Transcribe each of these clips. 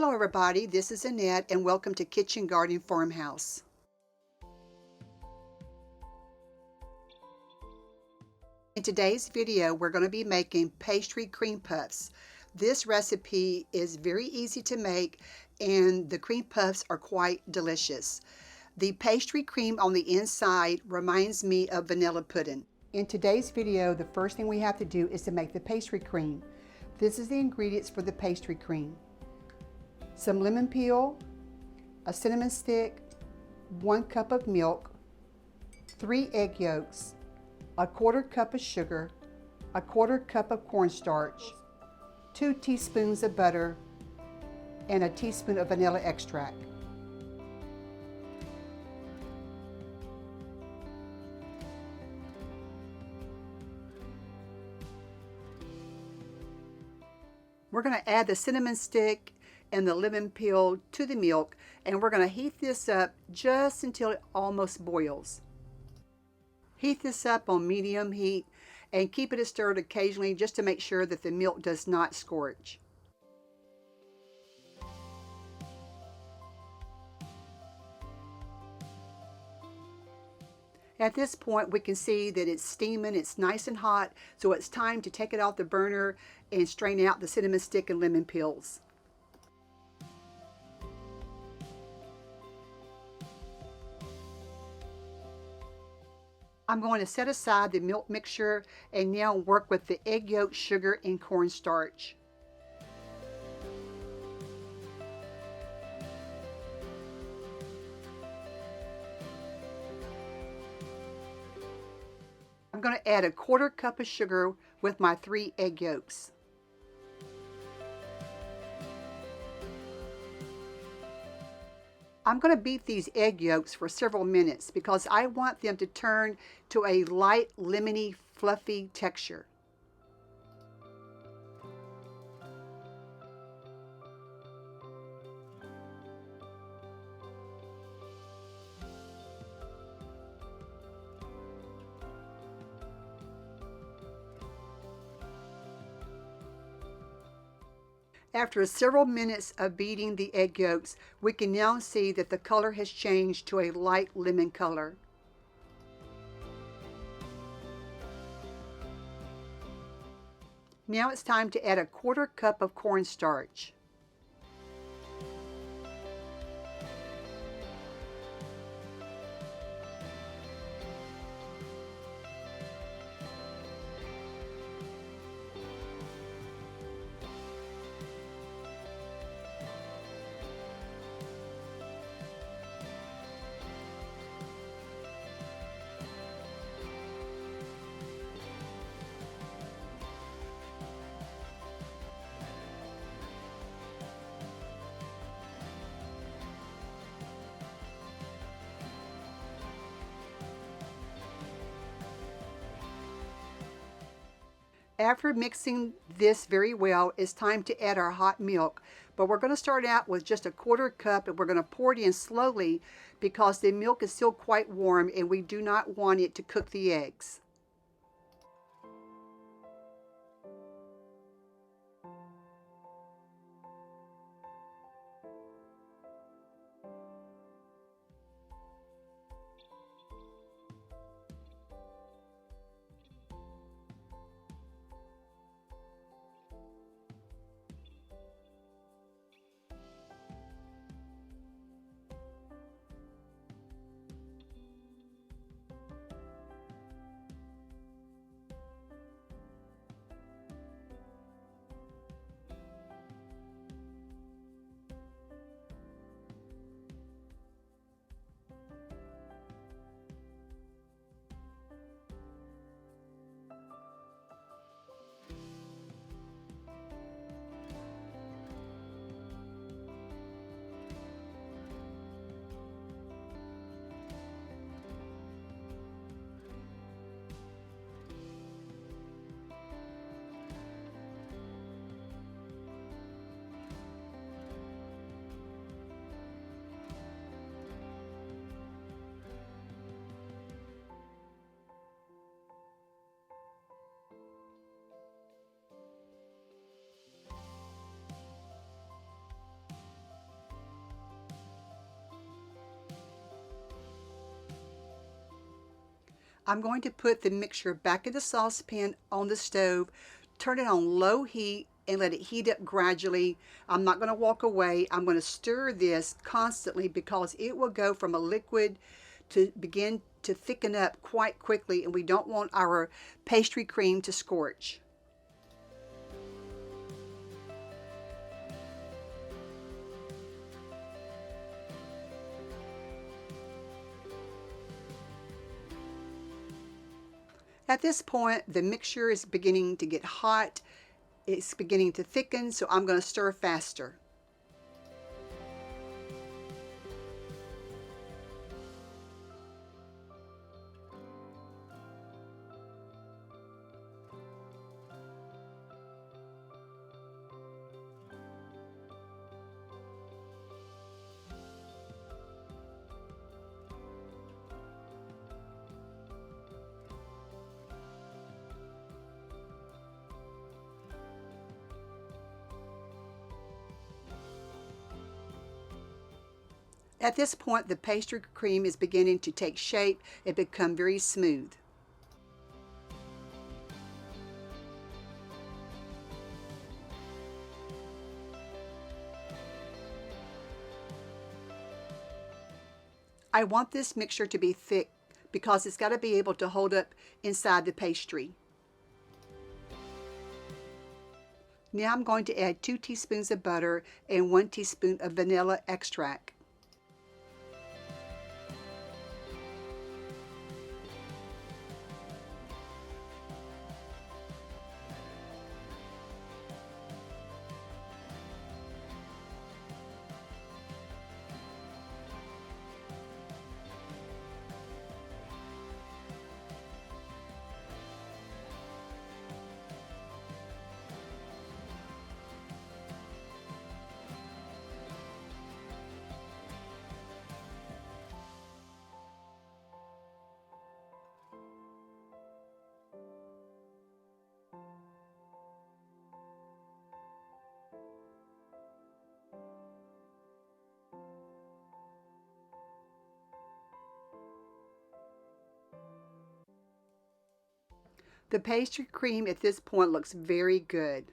Hello everybody, this is Annette and welcome to Kitchen Garden Farmhouse. In today's video we're going to be making pastry cream puffs. This recipe is very easy to make and the cream puffs are quite delicious. The pastry cream on the inside reminds me of vanilla pudding. In today's video the first thing we have to do is to make the pastry cream. This is the ingredients for the pastry cream. Some lemon peel, a cinnamon stick, 1 cup of milk, 3 egg yolks, a 1/4 cup of sugar, a 1/4 cup of cornstarch, 2 teaspoons of butter, and a teaspoon of vanilla extract. We're going to add the cinnamon stick and the lemon peel to the milk, and we're going to heat this up just until it almost boils. Heat this up on medium heat and keep it stirred occasionally just to make sure that the milk does not scorch. At this point we can see that it's steaming, it's nice and hot, so it's time to take it off the burner and strain out the cinnamon stick and lemon peels. I'm going to set aside the milk mixture and now work with the egg yolk, sugar, and cornstarch. I'm going to add a 1/4 cup of sugar with my 3 egg yolks. I'm going to beat these egg yolks for several minutes because I want them to turn to a light, lemony, fluffy texture. After several minutes of beating the egg yolks, we can now see that the color has changed to a light lemon color. Now it's time to add a 1/4 cup of cornstarch. After mixing this very well, it's time to add our hot milk. But we're going to start out with just a 1/4 cup and we're going to pour it in slowly because the milk is still quite warm and we do not want it to cook the eggs. I'm going to put the mixture back in the saucepan on the stove, turn it on low heat, and let it heat up gradually. I'm not going to walk away. I'm going to stir this constantly because it will go from a liquid to begin to thicken up quite quickly, and we don't want our pastry cream to scorch. At this point, the mixture is beginning to get hot. It's beginning to thicken, so I'm going to stir faster. At this point, the pastry cream is beginning to take shape and become very smooth. I want this mixture to be thick because it's got to be able to hold up inside the pastry. Now I'm going to add 2 teaspoons of butter and 1 teaspoon of vanilla extract. The pastry cream at this point looks very good.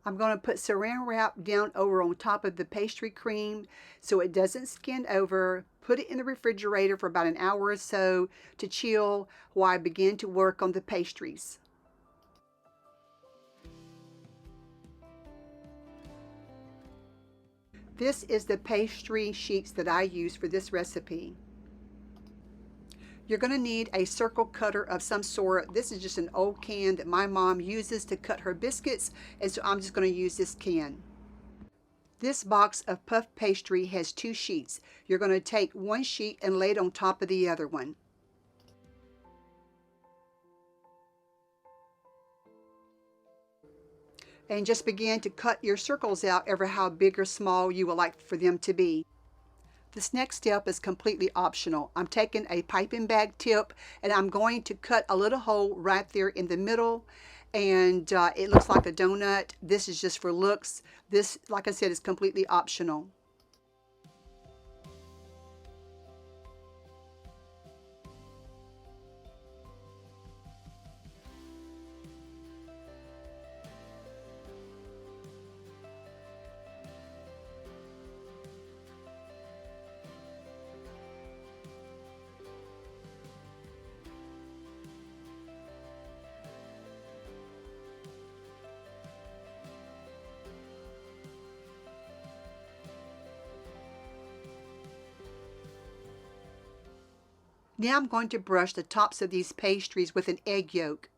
I'm going to put saran wrap down over on top of the pastry cream so it doesn't skin over. Put it in the refrigerator for about an hour or so to chill while I begin to work on the pastries. This is the pastry sheets that I use for this recipe. You're going to need a circle cutter of some sort. This is just an old can that my mom uses to cut her biscuits, and so I'm just going to use this can. This box of puff pastry has 2 sheets. You're going to take one sheet and lay it on top of the other one. And just begin to cut your circles out ever how big or small you would like for them to be. This next step is completely optional. I'm taking a piping bag tip and I'm going to cut a little hole right there in the middle, and it looks like a donut. This is just for looks. This, like I said, is completely optional. Now I'm going to brush the tops of these pastries with an egg yolk.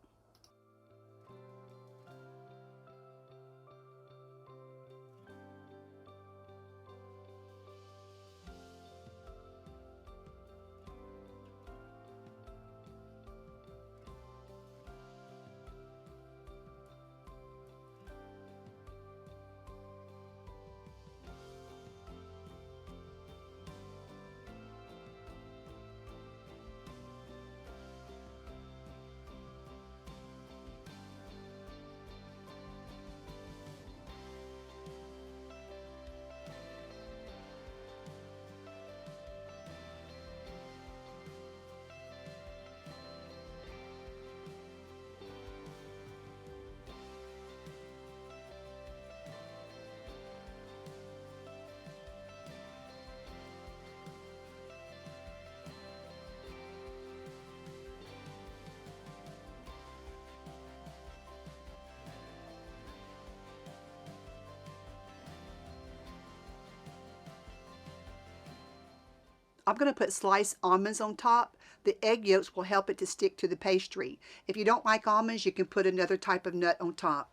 I'm going to put sliced almonds on top. The egg yolks will help it to stick to the pastry. If you don't like almonds, you can put another type of nut on top.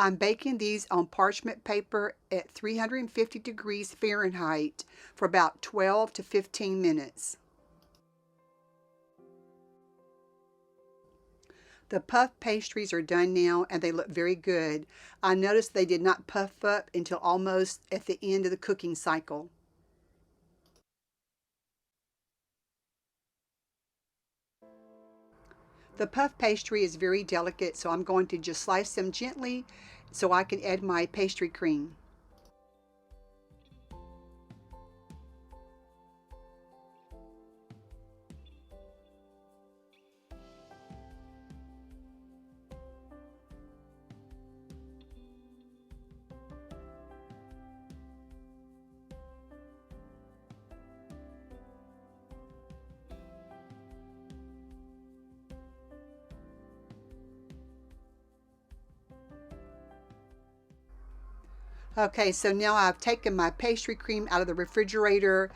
I'm baking these on parchment paper at 350 degrees Fahrenheit for about 12 to 15 minutes. The puff pastries are done now and they look very good. I noticed they did not puff up until almost at the end of the cooking cycle. The puff pastry is very delicate, so I'm going to just slice them gently so I can add my pastry cream. Okay, so now I've taken my pastry cream out of the refrigerator.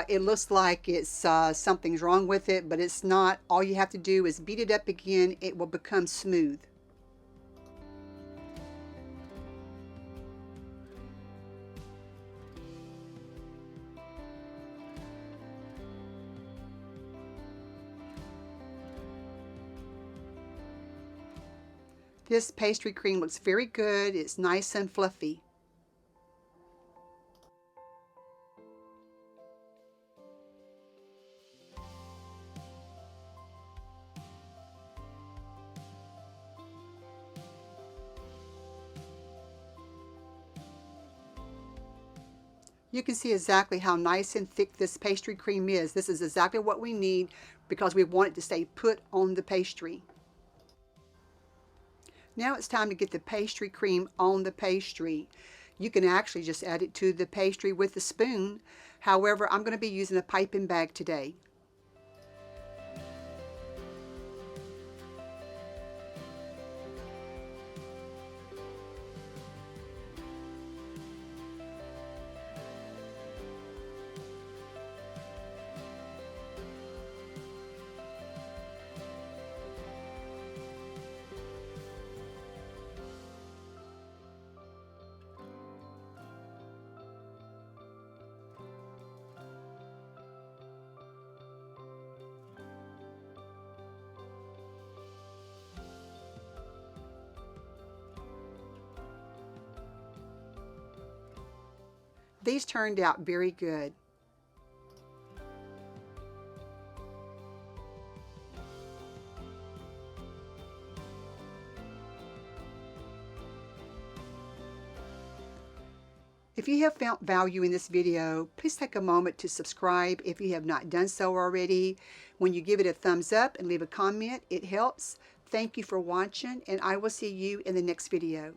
It looks like something's wrong with it, but it's not. All you have to do is beat it up again. It will become smooth. This pastry cream looks very good. It's nice and fluffy. You can see exactly how nice and thick this pastry cream is. This is exactly what we need because we want it to stay put on the pastry. Now it's time to get the pastry cream on the pastry. You can actually just add it to the pastry with a spoon. However, I'm going to be using a piping bag today. These turned out very good. If you have found value in this video, please take a moment to subscribe if you have not done so already. When you give it a thumbs up and leave a comment, it helps. Thank you for watching, and I will see you in the next video.